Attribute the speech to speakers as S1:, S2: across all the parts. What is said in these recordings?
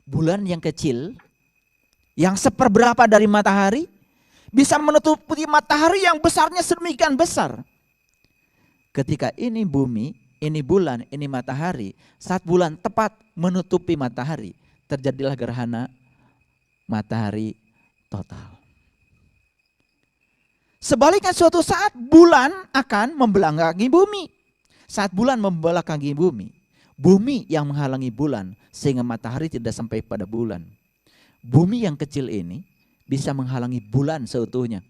S1: Bulan yang kecil, yang seperberapa dari matahari, bisa menutupi matahari yang besarnya sedemikian besar. Ketika ini bumi, ini bulan, ini matahari, saat bulan tepat menutupi matahari, terjadilah gerhana matahari total. Sebaliknya suatu saat bulan akan membelakangi bumi. Saat bulan membelakangi bumi, bumi yang menghalangi bulan sehingga matahari tidak sampai pada bulan. Bumi yang kecil ini bisa menghalangi bulan seutuhnya.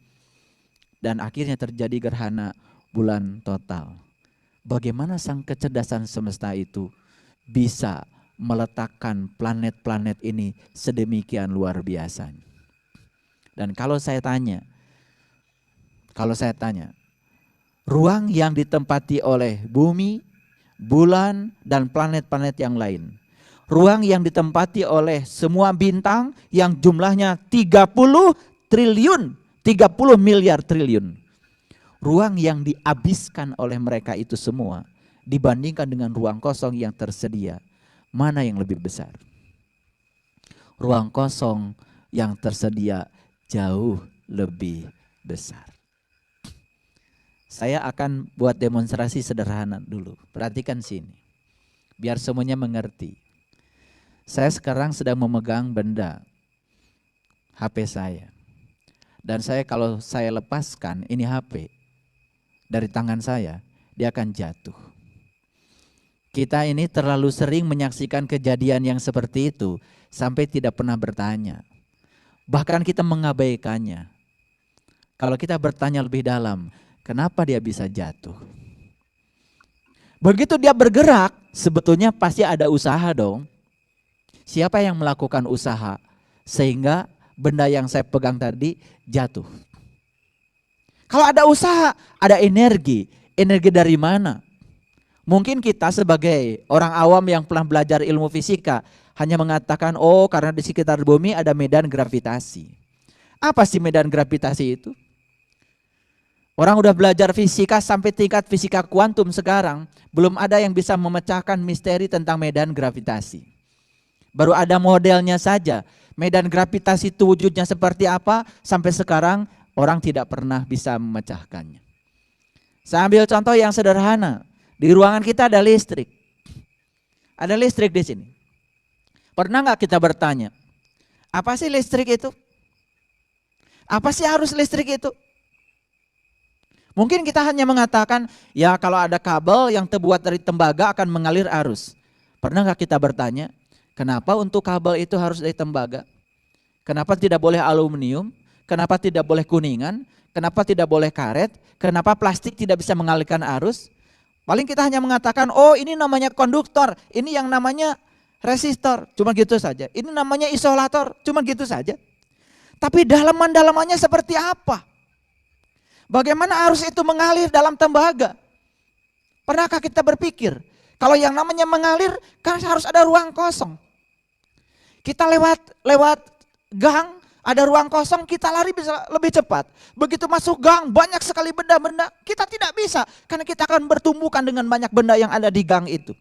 S1: Dan akhirnya terjadi gerhana bulan total. Bagaimana sang kecerdasan semesta itu bisa meletakkan planet-planet ini sedemikian luar biasa. Dan kalau saya tanya, ruang yang ditempati oleh bumi, bulan, dan planet-planet yang lain, ruang yang ditempati oleh semua bintang yang jumlahnya 30 miliar triliun. Ruang yang dihabiskan oleh mereka itu semua dibandingkan dengan ruang kosong yang tersedia, mana yang lebih besar? Ruang kosong yang tersedia jauh lebih besar. Saya akan buat demonstrasi sederhana dulu. Perhatikan sini. Biar semuanya mengerti. Saya sekarang sedang memegang benda HP saya. Dan kalau saya lepaskan ini HP dari tangan saya, dia akan jatuh. Kita ini terlalu sering menyaksikan kejadian yang seperti itu sampai tidak pernah bertanya. Bahkan kita mengabaikannya. Kalau kita bertanya lebih dalam, kenapa dia bisa jatuh? Begitu dia bergerak, sebetulnya pasti ada usaha dong. Siapa yang melakukan usaha sehingga benda yang saya pegang tadi jatuh? Kalau ada usaha, ada energi. Energi dari mana? Mungkin kita sebagai orang awam yang pernah belajar ilmu fisika hanya mengatakan, oh karena di sekitar bumi ada medan gravitasi. Apa sih medan gravitasi itu? Orang udah belajar fisika sampai tingkat fisika kuantum sekarang, belum ada yang bisa memecahkan misteri tentang medan gravitasi. Baru ada modelnya saja. Medan gravitasi itu wujudnya seperti apa, sampai sekarang orang tidak pernah bisa memecahkannya. Saya ambil contoh yang sederhana. Di ruangan kita ada listrik. Ada listrik di sini. Pernah nggak kita bertanya, apa sih listrik itu? Apa sih arus listrik itu? Mungkin kita hanya mengatakan, ya kalau ada kabel yang terbuat dari tembaga akan mengalir arus. Pernah nggak kita bertanya, kenapa untuk kabel itu harus dari tembaga? Kenapa tidak boleh aluminium? Kenapa tidak boleh kuningan? Kenapa tidak boleh karet? Kenapa plastik tidak bisa mengalirkan arus? Paling kita hanya mengatakan, oh ini namanya konduktor, ini yang namanya resistor, cuma gitu saja. Ini namanya isolator, cuma gitu saja. Tapi dalaman-dalamannya seperti apa? Bagaimana arus itu mengalir dalam tembaga? Pernahkah kita berpikir, kalau yang namanya mengalir kan harus ada ruang kosong. Kita lewat gang, ada ruang kosong, kita lari bisa lebih cepat. Begitu masuk gang, banyak sekali benda-benda, kita tidak bisa. Karena kita akan bertumbukan dengan banyak benda yang ada di gang itu.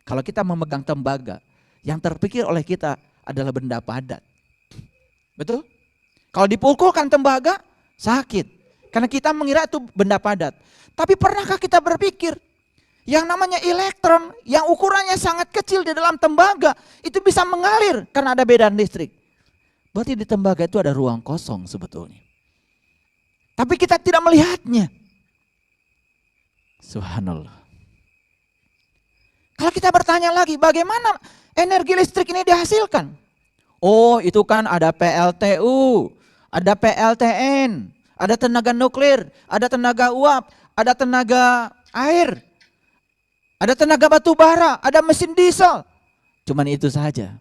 S1: Kalau kita memegang tembaga, yang terpikir oleh kita adalah benda padat. Betul? Kalau dipukulkan tembaga, sakit. Karena kita mengira itu benda padat. Tapi pernahkah kita berpikir, yang namanya elektron, yang ukurannya sangat kecil di dalam tembaga, itu bisa mengalir karena ada medan listrik. Berarti di tembaga itu ada ruang kosong sebetulnya. Tapi kita tidak melihatnya. Subhanallah. Kalau kita bertanya lagi, bagaimana energi listrik ini dihasilkan? Oh, itu kan ada PLTU, ada PLTN, ada tenaga nuklir, ada tenaga uap, ada tenaga air, ada tenaga batu bara, ada mesin diesel. Cuman itu saja.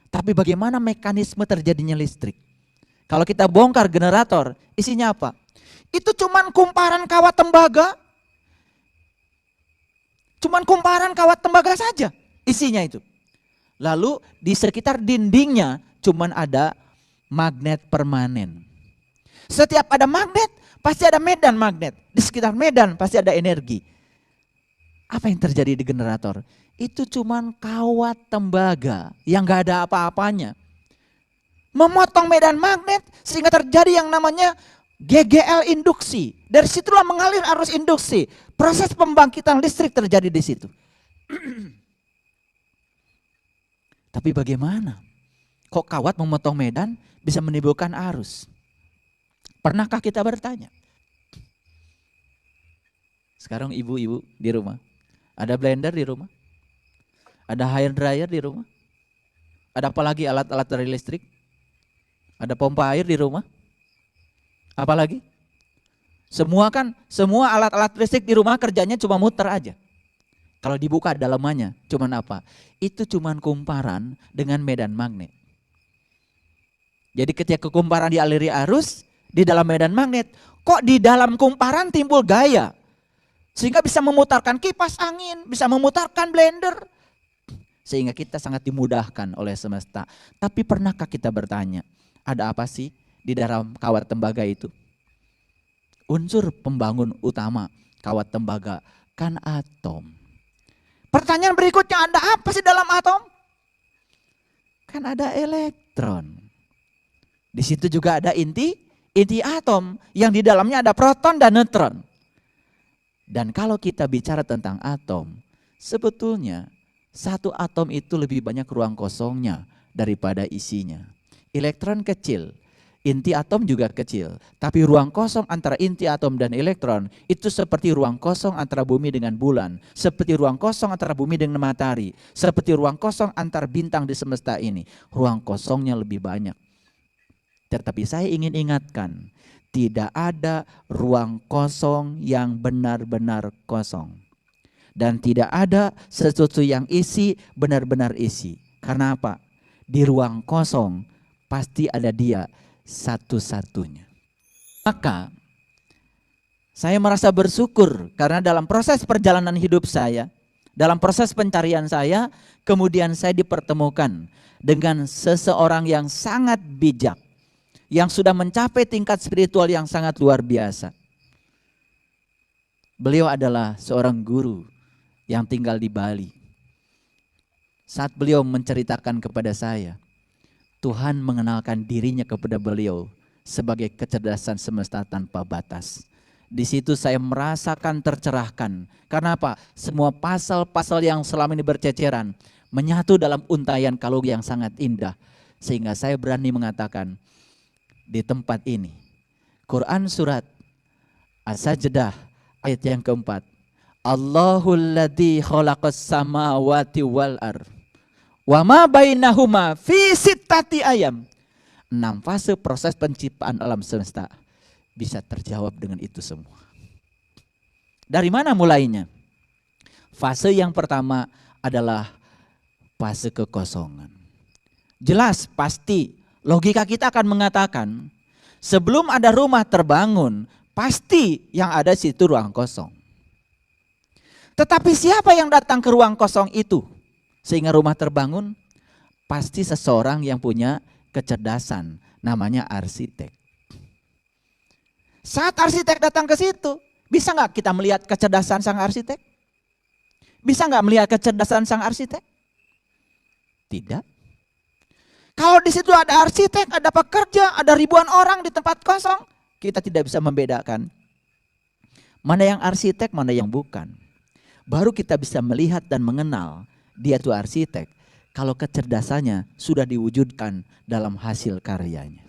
S1: Tapi bagaimana mekanisme terjadinya listrik? Kalau kita bongkar generator, isinya apa? Itu cuman kumparan kawat tembaga. Cuman kumparan kawat tembaga saja isinya itu. Lalu di sekitar dindingnya cuman ada magnet permanen. Setiap ada magnet pasti ada medan magnet. Di sekitar medan pasti ada energi. Apa yang terjadi di generator? Itu cuman kawat tembaga yang gak ada apa-apanya. Memotong medan magnet sehingga terjadi yang namanya GGL induksi. Dari situlah mengalir arus induksi. Proses pembangkitan listrik terjadi di situ. Tapi bagaimana? Kok kawat memotong medan bisa menimbulkan arus? Pernahkah kita bertanya? Sekarang ibu-ibu di rumah, ada blender di rumah? Ada hair dryer di rumah? Ada apa lagi alat-alat dari listrik? Ada pompa air di rumah? Apalagi? Semua alat-alat listrik di rumah kerjanya cuma muter aja. Kalau dibuka dalamannya, cuman apa? Itu cuman kumparan dengan medan magnet. Jadi ketika kumparan dialiri arus di dalam medan magnet, kok di dalam kumparan timbul gaya? Sehingga bisa memutarkan kipas angin, bisa memutarkan blender. Sehingga kita sangat dimudahkan oleh semesta. Tapi pernahkah kita bertanya, ada apa sih di dalam kawat tembaga itu? Unsur pembangun utama kawat tembaga kan atom. Pertanyaan berikutnya, ada apa sih dalam atom? Kan ada elektron. Di situ juga ada inti atom yang di dalamnya ada proton dan neutron. Dan kalau kita bicara tentang atom, sebetulnya satu atom itu lebih banyak ruang kosongnya daripada isinya. Elektron kecil, inti atom juga kecil, tapi ruang kosong antara inti atom dan elektron itu seperti ruang kosong antara bumi dengan bulan, seperti ruang kosong antara bumi dengan matahari, seperti ruang kosong antar bintang di semesta ini. Ruang kosongnya lebih banyak. Tetapi saya ingin ingatkan, tidak ada ruang kosong yang benar-benar kosong. Dan tidak ada sesuatu yang isi benar-benar isi. Karena apa? Di ruang kosong pasti ada dia satu-satunya. Maka saya merasa bersyukur karena dalam proses perjalanan hidup saya, dalam proses pencarian saya, kemudian saya dipertemukan dengan seseorang yang sangat bijak, yang sudah mencapai tingkat spiritual yang sangat luar biasa. Beliau adalah seorang guru yang tinggal di Bali. Saat beliau menceritakan kepada saya, Tuhan mengenalkan dirinya kepada beliau sebagai kecerdasan semesta tanpa batas. Di situ saya merasakan tercerahkan. Karena apa? Semua pasal-pasal yang selama ini berceceran menyatu dalam untaian kalung yang sangat indah. Sehingga saya berani mengatakan di tempat ini, Quran surat As-Sajdah ayat yang keempat, Allahul ladzi khalaqas samawati wal ardh wa ma bainahuma fi sittati ayam. 6 fase proses penciptaan alam semesta bisa terjawab dengan itu semua. Dari mana mulainya? Fase yang pertama adalah fase kekosongan. Jelas, pasti logika kita akan mengatakan sebelum ada rumah terbangun, pasti yang ada situ ruang kosong. Tetapi siapa yang datang ke ruang kosong itu sehingga rumah terbangun? Pasti seseorang yang punya kecerdasan, namanya arsitek. Saat arsitek datang ke situ, bisa nggak kita melihat kecerdasan sang arsitek? Bisa nggak melihat kecerdasan sang arsitek? Tidak. Kalau di situ ada arsitek, ada pekerja, ada ribuan orang di tempat kosong, kita tidak bisa membedakan mana yang arsitek, mana yang bukan. Baru kita bisa melihat dan mengenal dia itu arsitek kalau kecerdasannya sudah diwujudkan dalam hasil karyanya.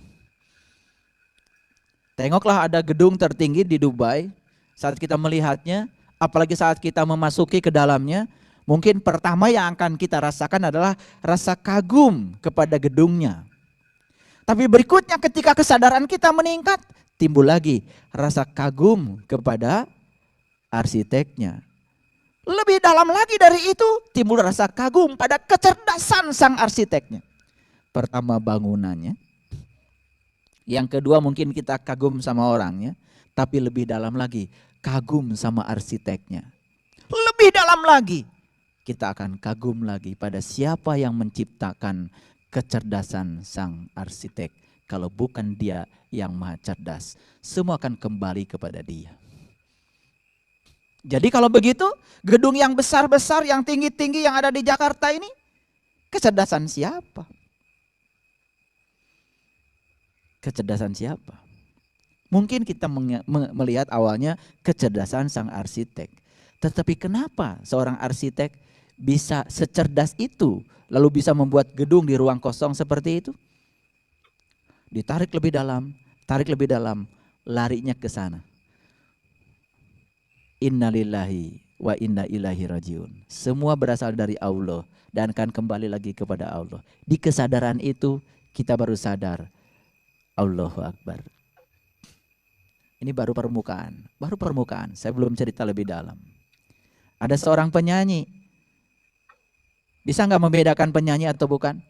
S1: Tengoklah ada gedung tertinggi di Dubai, saat kita melihatnya, apalagi saat kita memasuki ke dalamnya, mungkin pertama yang akan kita rasakan adalah rasa kagum kepada gedungnya. Tapi berikutnya ketika kesadaran kita meningkat, timbul lagi rasa kagum kepada arsiteknya. Lebih dalam lagi dari itu, timbul rasa kagum pada kecerdasan sang arsiteknya. Pertama bangunannya. Yang kedua mungkin kita kagum sama orangnya, tapi lebih dalam lagi kagum sama arsiteknya. Lebih dalam lagi kita akan kagum lagi pada siapa yang menciptakan kecerdasan sang arsitek. Kalau bukan dia yang maha cerdas, semua akan kembali kepada dia. Jadi kalau begitu, gedung yang besar-besar, yang tinggi-tinggi yang ada di Jakarta ini, kecerdasan siapa? Kecerdasan siapa? Mungkin kita melihat awalnya kecerdasan sang arsitek. Tetapi kenapa seorang arsitek bisa secerdas itu, lalu bisa membuat gedung di ruang kosong seperti itu? Ditarik lebih dalam, larinya ke sana. Innalillahi wa inna ilaihi rajiun. Semua berasal dari Allah dan akan kembali lagi kepada Allah. Di kesadaran itu kita baru sadar, Allahu Akbar. Ini baru permukaan. Saya belum cerita lebih dalam. Ada seorang penyanyi. Bisa nggak membedakan penyanyi atau bukan?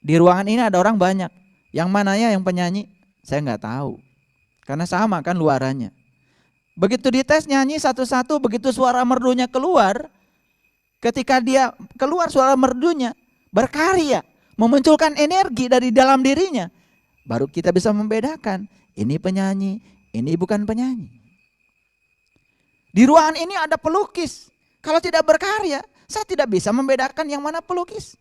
S1: Di ruangan ini ada orang banyak. Yang mananya yang penyanyi? Saya nggak tahu. Karena sama kan luarannya. Begitu dites nyanyi satu-satu, begitu suara merdunya keluar, ketika dia keluar suara merdunya, berkarya, memunculkan energi dari dalam dirinya, baru kita bisa membedakan, ini penyanyi, ini bukan penyanyi. Di ruangan ini ada pelukis, kalau tidak berkarya, saya tidak bisa membedakan yang mana pelukis.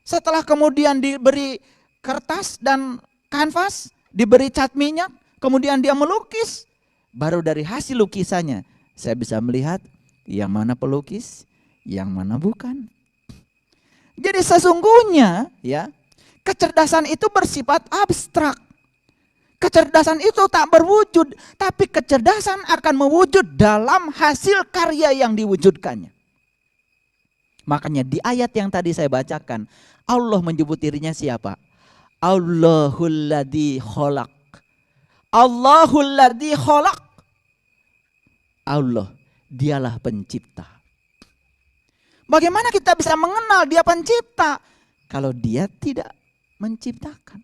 S1: Setelah kemudian diberi kertas dan kanvas, diberi cat minyak, kemudian dia melukis, baru dari hasil lukisannya saya bisa melihat yang mana pelukis, yang mana bukan. Jadi sesungguhnya ya, kecerdasan itu bersifat abstrak. Kecerdasan itu tak berwujud, tapi kecerdasan akan mewujud dalam hasil karya yang diwujudkannya. Makanya di ayat yang tadi saya bacakan, Allah menyebut dirinya siapa? Allahul ladzi khalaq. Allahul ladzi khalaq. Allah, dialah pencipta. Bagaimana kita bisa mengenal dia pencipta kalau dia tidak menciptakan?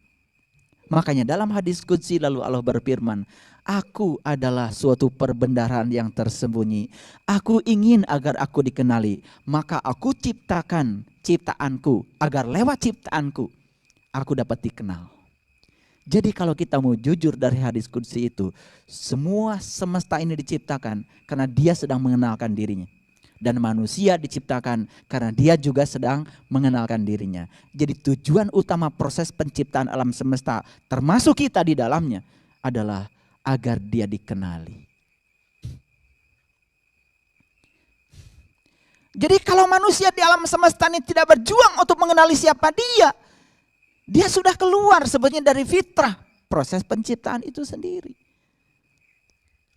S1: Makanya dalam hadis qudsi lalu Allah berfirman, aku adalah suatu perbendaharaan yang tersembunyi. Aku ingin agar aku dikenali, maka aku ciptakan ciptaanku agar lewat ciptaanku aku dapat dikenal. Jadi kalau kita mau jujur dari hadis qudsi itu, semua semesta ini diciptakan karena dia sedang mengenalkan dirinya. Dan manusia diciptakan karena dia juga sedang mengenalkan dirinya. Jadi tujuan utama proses penciptaan alam semesta, termasuk kita di dalamnya, adalah agar dia dikenali. Jadi kalau manusia di alam semesta ini tidak berjuang untuk mengenali siapa dia sudah keluar sebetulnya dari fitrah proses penciptaan itu sendiri.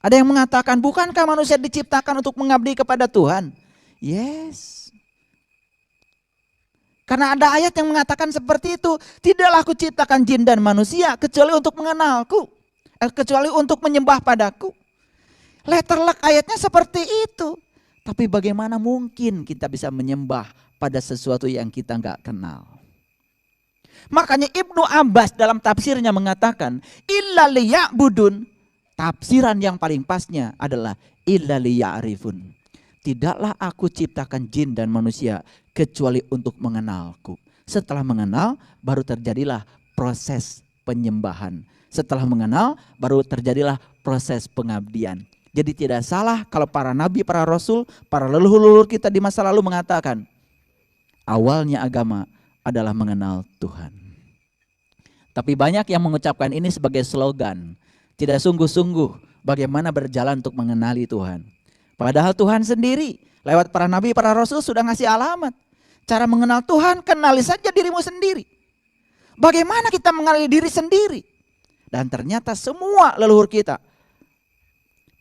S1: Ada yang mengatakan, bukankah manusia diciptakan untuk mengabdi kepada Tuhan? Yes. Karena ada ayat yang mengatakan seperti itu. Tidaklah aku ciptakan jin dan manusia kecuali untuk mengenalku. Kecuali untuk menyembah padaku. Letterlek ayatnya seperti itu. Tapi bagaimana mungkin kita bisa menyembah pada sesuatu yang kita nggak kenal? Makanya Ibnu Abbas dalam tafsirnya mengatakan, illa liya'budun. Tafsiran yang paling pasnya adalah illa liya'rifun. Tidaklah aku ciptakan jin dan manusia kecuali untuk mengenalku. Setelah mengenal baru terjadilah proses penyembahan. Setelah mengenal baru terjadilah proses pengabdian. Jadi tidak salah kalau para nabi, para rasul, para leluhur kita di masa lalu mengatakan, awalnya agama adalah mengenal Tuhan. Tapi banyak yang mengucapkan ini sebagai slogan. Tidak sungguh-sungguh bagaimana berjalan untuk mengenali Tuhan. Padahal Tuhan sendiri lewat para nabi, para rasul sudah ngasih alamat. Cara mengenal Tuhan, kenali saja dirimu sendiri. Bagaimana kita mengenali diri sendiri? Dan ternyata semua leluhur kita,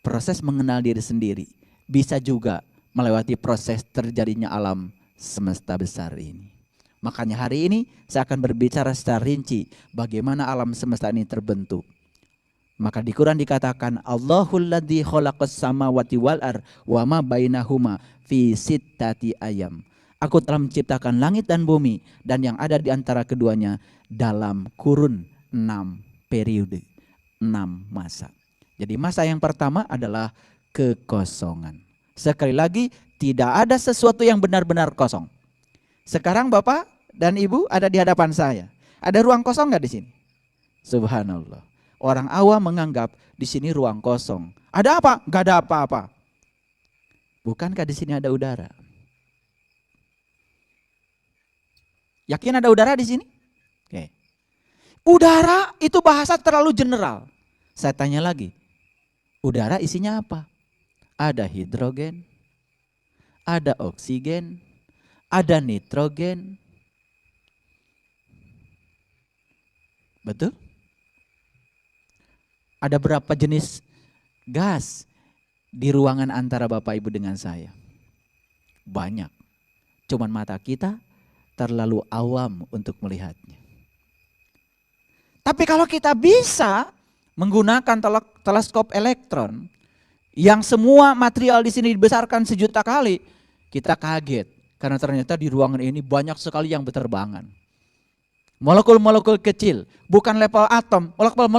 S1: proses mengenal diri sendiri bisa juga melewati proses terjadinya alam semesta besar ini. Makanya hari ini saya akan berbicara secara rinci bagaimana alam semesta ini terbentuk. Maka di Quran dikatakan Allahul ladzi khalaqas samawati wal ar wa ma bainahuma fi sittati ayam. Aku telah menciptakan langit dan bumi dan yang ada di antara keduanya dalam kurun 6 periode, 6 masa. Jadi masa yang pertama adalah kekosongan. Sekali lagi, tidak ada sesuatu yang benar-benar kosong. Sekarang Bapak dan Ibu ada di hadapan saya. Ada ruang kosong nggak di sini? Subhanallah. Orang awam menganggap di sini ruang kosong. Ada apa? Gak ada apa-apa. Bukankah di sini ada udara? Yakin ada udara di sini? Oke. Udara itu bahasa terlalu general. Saya tanya lagi, udara isinya apa? Ada hidrogen, ada oksigen, ada nitrogen. Betul? Ada berapa jenis gas di ruangan antara Bapak Ibu dengan saya? Banyak. Cuman mata kita terlalu awam untuk melihatnya. Tapi kalau kita bisa menggunakan teleskop elektron yang semua material di sini dibesarkan 1.000.000 kali, kita kaget karena ternyata di ruangan ini banyak sekali yang berterbangan. Molekul-molekul kecil, bukan level atom, molekul